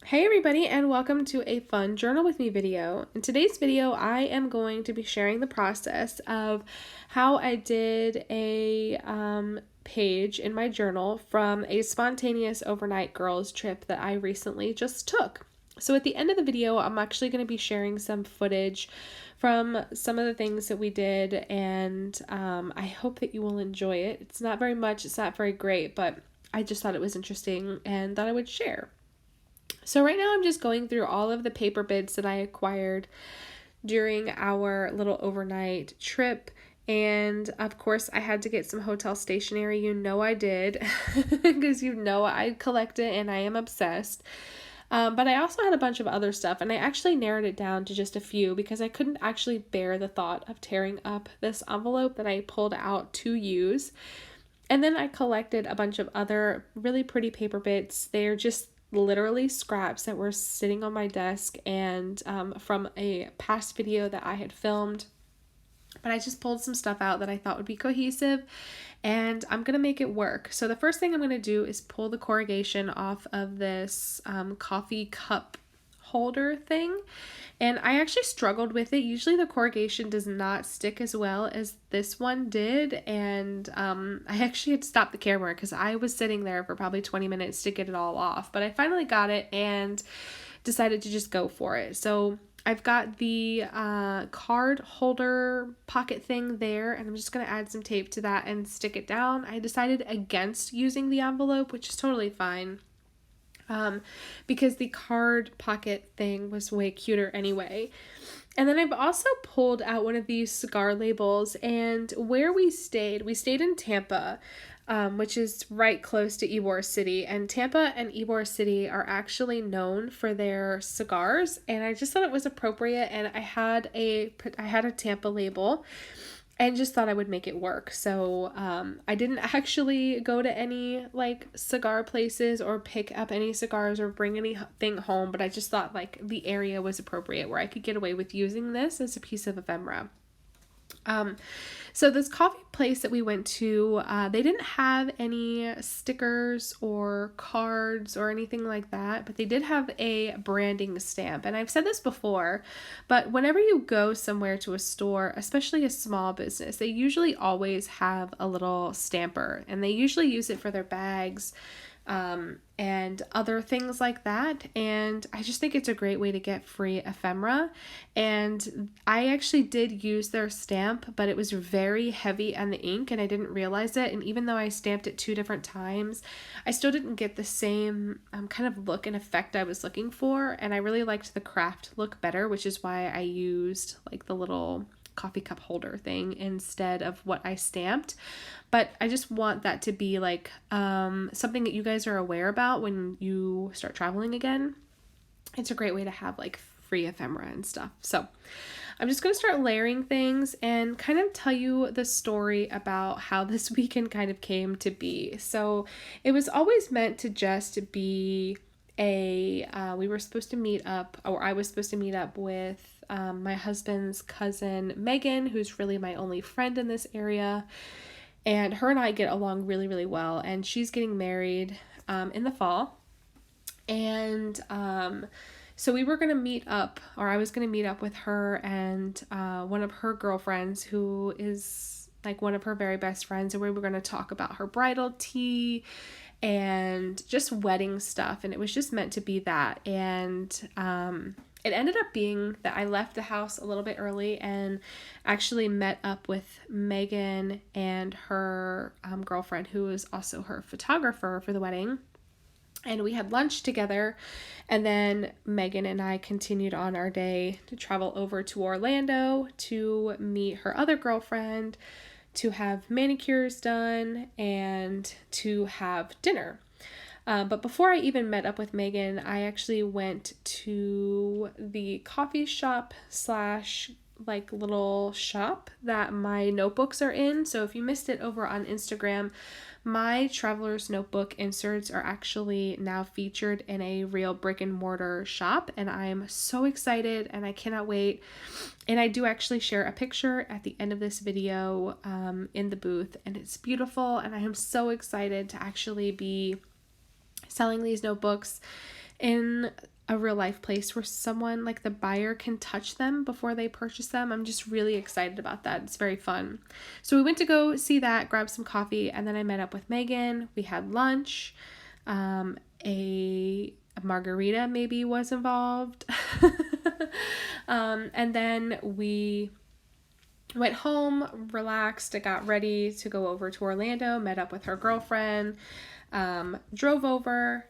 Hey everybody, and welcome to a fun journal with me video. In today's video, I am going to be sharing the process of how I did a page in my journal from a spontaneous overnight girls trip that I recently just took. So at the end of the video, I'm actually going to be sharing some footage from some of the things that we did, and I hope that you will enjoy it. It's not very much, it's not very great, but I just thought it was interesting and thought I would share. So right now I'm just going through all of the paper bits that I acquired during our little overnight trip. And of course I had to get some hotel stationery. You know I did, because you know I collect it and I am obsessed. But I also had a bunch of other stuff, and I actually narrowed it down to just a few because I couldn't actually bear the thought of tearing up this envelope that I pulled out to use. And then I collected a bunch of other really pretty paper bits. They're just literally scraps that were sitting on my desk and from a past video that I had filmed. But I just pulled some stuff out that I thought would be cohesive, and I'm going to make it work. So the first thing I'm going to do is pull the corrugation off of this coffee cup holder thing. And I actually struggled with it. Usually the corrugation does not stick as well as this one did. And I actually had to stop the camera because I was sitting there for probably 20 minutes to get it all off. But I finally got it and decided to just go for it. So I've got the card holder pocket thing there, and I'm just going to add some tape to that and stick it down. I decided against using the envelope, which is totally fine. Because the card pocket thing was way cuter anyway. And then I've also pulled out one of these cigar labels, and where we stayed in Tampa, which is right close to Ybor City, and Tampa and Ybor City are actually known for their cigars, and I just thought it was appropriate, and I had a Tampa label and just thought I would make it work. So I didn't actually go to any like cigar places or pick up any cigars or bring anything home, but I just thought like the area was appropriate where I could get away with using this as a piece of ephemera. So this coffee place that we went to, they didn't have any stickers or cards or anything like that, but they did have a branding stamp. And I've said this before, but whenever you go somewhere to a store, especially a small business, they usually always have a little stamper, and they usually use it for their bags, and other things like that. And I just think it's a great way to get free ephemera. And I actually did use their stamp, but it was very heavy on the ink and I didn't realize it. And even though I stamped it 2 different times, I still didn't get the same kind of look and effect I was looking for. And I really liked the craft look better, which is why I used like the little coffee cup holder thing instead of what I stamped. But I just want that to be like something that you guys are aware about when you start traveling again. It's a great way to have like free ephemera and stuff. So I'm just going to start layering things and kind of tell you the story about how this weekend kind of came to be. So it was always meant to just be we were supposed to meet up, or I was supposed to meet up with my husband's cousin Megan, who's really my only friend in this area, and her and I get along really, really well, and she's getting married in the fall, and so we were going to meet up, or I was going to meet up with her and one of her girlfriends who is like one of her very best friends, and we were going to talk about her bridal tea and just wedding stuff, and it was just meant to be that. And it ended up being that I left the house a little bit early and actually met up with Megan and her girlfriend, who is also her photographer for the wedding. And we had lunch together, and then Megan and I continued on our day to travel over to Orlando to meet her other girlfriend, to have manicures done, and to have dinner. But before I even met up with Megan, I actually went to the coffee shop slash like little shop that my notebooks are in. So if you missed it over on Instagram, my traveler's notebook inserts are actually now featured in a real brick and mortar shop, and I'm so excited and I cannot wait. And I do actually share a picture at the end of this video in the booth, and it's beautiful, and I am so excited to actually be selling these notebooks in a real life place where someone, like the buyer, can touch them before they purchase them. I'm just really excited about that. It's very fun. So we went to go see that, grab some coffee, and then I met up with Megan. We had lunch. A margarita maybe was involved. And then we went home, relaxed, got ready to go over to Orlando, met up with her girlfriend, drove over,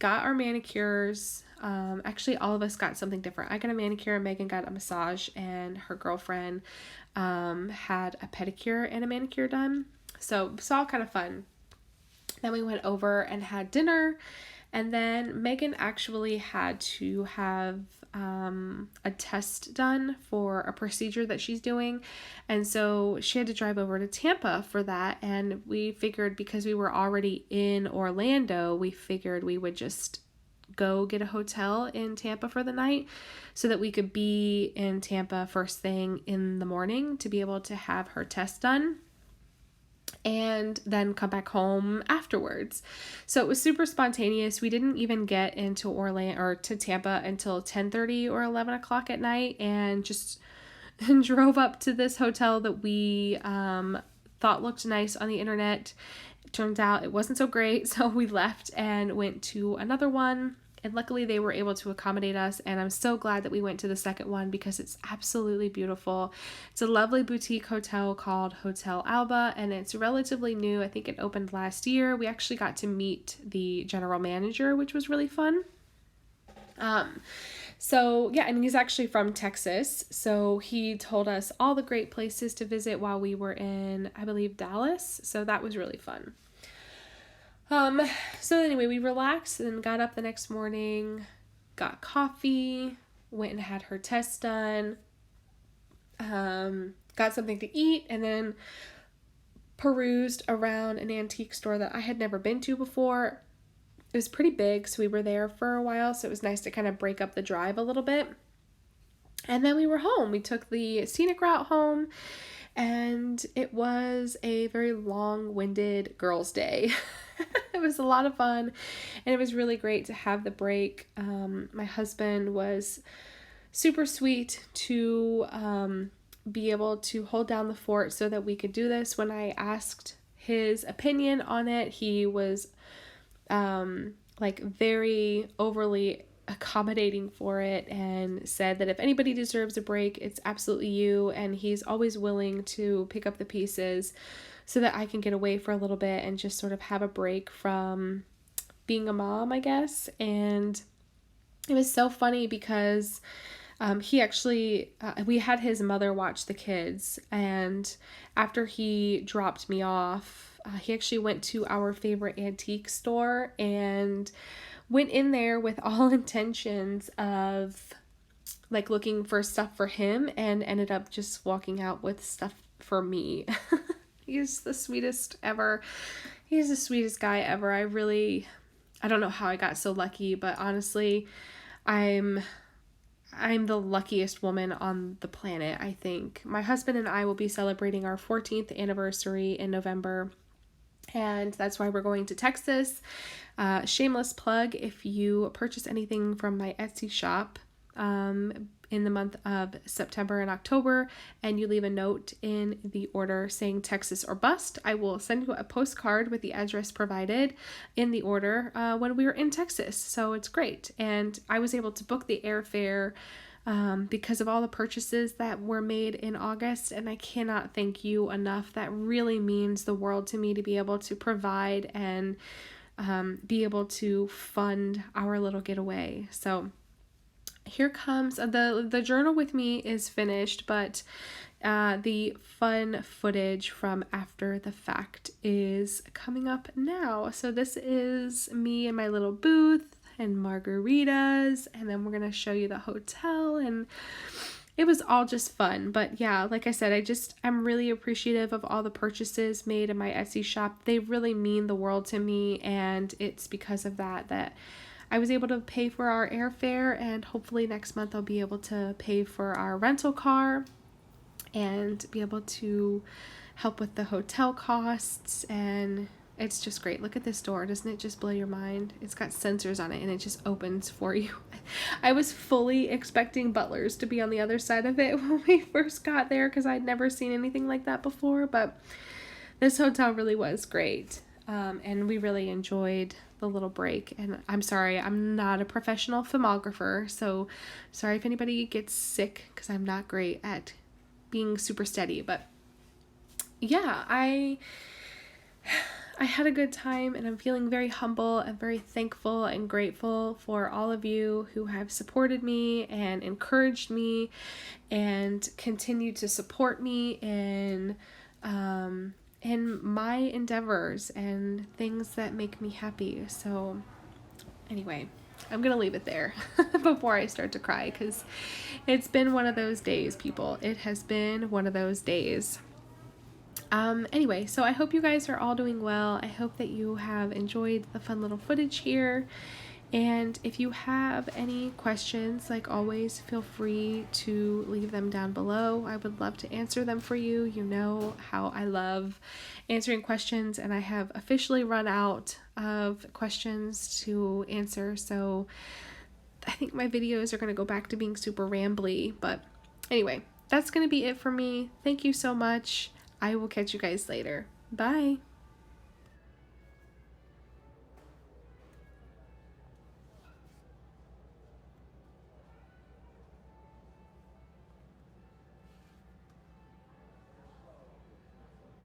got our manicures. Actually, all of us got something different. I got a manicure, Megan got a massage, and her girlfriend had a pedicure and a manicure done. So it's all kind of fun. Then we went over and had dinner, and then Megan actually had to have a test done for a procedure that she's doing, and so she had to drive over to Tampa for that. And we figured, because we were already in Orlando, we figured we would just go get a hotel in Tampa for the night so that we could be in Tampa first thing in the morning to be able to have her test done and then come back home afterwards. So it was super spontaneous. We didn't even get into Orlando or to Tampa until 10:30 or 11 o'clock at night, and just drove up to this hotel that we thought looked nice on the internet. It turned out it wasn't so great, so we left and went to another one. And luckily they were able to accommodate us, and I'm so glad that we went to the second one because it's absolutely beautiful. It's a lovely boutique hotel called Hotel Alba, and it's relatively new. I think it opened last year. We actually got to meet the general manager, which was really fun. So yeah, and he's actually from Texas, so he told us all the great places to visit while we were in, I believe, Dallas. So that was really fun. So anyway, we relaxed and got up the next morning, got coffee, went and had her test done, got something to eat, and then perused around an antique store that I had never been to before. It was pretty big, so we were there for a while, so it was nice to kind of break up the drive a little bit. And then we were home. We took the scenic route home, and it was a very long-winded girls' day. It was a lot of fun, and it was really great to have the break. My husband was super sweet to be able to hold down the fort so that we could do this. When I asked his opinion on it, he was like very overly accommodating for it, and said that if anybody deserves a break, it's absolutely you, and he's always willing to pick up the pieces so that I can get away for a little bit and just sort of have a break from being a mom, I guess. And it was so funny because he actually, we had his mother watch the kids, and after he dropped me off, he actually went to our favorite antique store and went in there with all intentions of like looking for stuff for him, and ended up just walking out with stuff for me. He's the sweetest ever. He's the sweetest guy ever. I don't know how I got so lucky, but honestly, I'm the luckiest woman on the planet, I think. My husband and I will be celebrating our 14th anniversary in November, and that's why we're going to Texas. Shameless plug, if you purchase anything from my Etsy shop in the month of September and October, and you leave a note in the order saying Texas or bust, I will send you a postcard with the address provided in the order when we were in Texas. So it's great. And I was able to book the airfare because of all the purchases that were made in August, and I cannot thank you enough. That really means the world to me to be able to provide and be able to fund our little getaway. So here comes the journal with me is finished, but the fun footage from after the fact is coming up now. So this is me in my little booth and margaritas, and then we're gonna show you the hotel, and it was all just fun. But yeah, like I said, I'm really appreciative of all the purchases made in my Etsy shop. They really mean the world to me, and it's because of that I was able to pay for our airfare, and hopefully next month I'll be able to pay for our rental car and be able to help with the hotel costs. And It's just great. Look at this door. Doesn't it just blow your mind? It's got sensors on it and it just opens for you. I was fully expecting butlers to be on the other side of it when we first got there because I'd never seen anything like that before, but this hotel really was great. And we really enjoyed the little break. And I'm sorry, I'm not a professional filmographer, so sorry if anybody gets sick because I'm not great at being super steady. But yeah, I had a good time, and I'm feeling very humble and very thankful and grateful for all of you who have supported me and encouraged me and continue to support me in my endeavors and things that make me happy. So anyway, I'm gonna leave it there before I start to cry, because it's been one of those days, people. It has been one of those days. Anyway, so I hope you guys are all doing well. I hope that you have enjoyed the fun little footage here. And if you have any questions, like always, feel free to leave them down below. I would love to answer them for you. You know how I love answering questions, and I have officially run out of questions to answer. So I think my videos are going to go back to being super rambly. But anyway, that's going to be it for me. Thank you so much. I will catch you guys later. Bye.